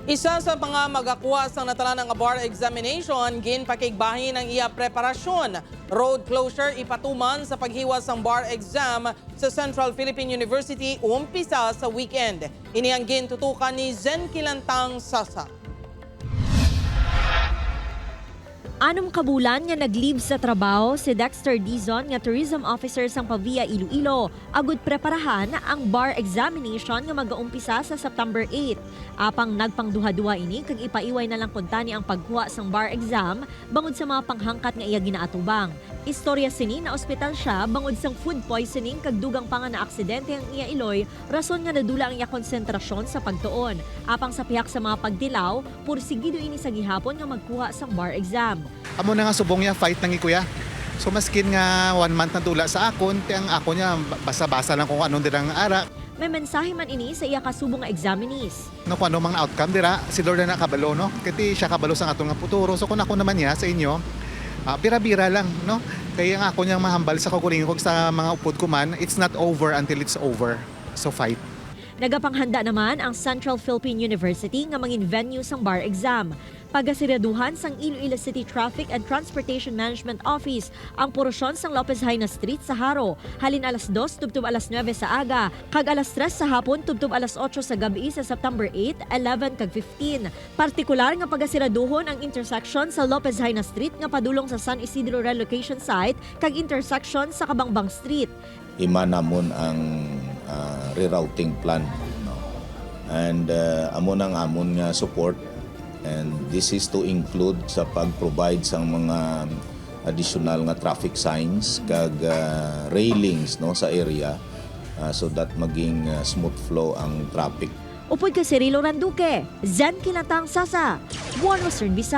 Isa sa mga magakuha sa natala ng bar examination, ginpakigbahin ang iya preparasyon. Road closure ipatuman sa paghiwas ng bar exam sa Central Philippine University umpisa sa weekend. Ini ang gintutukan ni Zen Kilantang Sasa. Anong kabulan nga nag-leave sa trabaho si Dexter Dizon nga tourism officer sang Pavia Iloilo agud preparahan ang bar examination nga mag-uumpisa sa September 8. Apang nagpangduha-duha ini kag ipaiway na lang kuntani ang pagkuha sang bar exam bangod sa mga panghangkat nga iya ginaatubang. Istorya sini na ospital siya bangod sang food poisoning kag dugang pa nga na aksidente ang iya iloy rason nga nadula ang iya konsentrasyon sa pagtuon. Apang sa pihak sa mga pagtilaw, pursigido ini sa gihapon nga magkuha sang bar exam. Amo na nga subong niya, fight nang ikuya. So maskin nga 1 month na tula sa akon, ang ako niya basa-basa lang kung anong dirang ara. May mensahe man ini sa iya kasubong nga examinees. No, kung ano mga outcome dira, si Lord na nakabalo, no? Kati siya kabalo sa atong nga futuro. So kung ako naman niya sa inyo, bira-bira lang, no? Kaya nga ako niyang mahambal sa kukuling ko sa mga upod ko man, it's not over until it's over. So fight. Nagapanghanda naman ang Central Philippine University nga mangin venue sang bar exam. Pagasiraduhan sang Iloilo City Traffic and Transportation Management Office ang porosyon sang Lopez Haina Street sa Haro. Halin alas 2 tubtub alas 9 sa aga, kag alas 3 sa hapon tubtub alas 8 sa gabi sa September 8, 11 kag 15. Partikular nga pagasiraduhon ang intersection sa Lopez Haina Street nga padulong sa San Isidro Relocation Site kag intersection sa Kabangbang Street. Ima namon ang rerouting plan, no? And amon ang amon nga support, and this is to include sa pag-provide sa mga additional nga traffic signs kag railings, no, sa area so that maging smooth flow ang traffic. Upod ka Cirilo Randuque, Zen Kilantang Sasa, Western Visayas.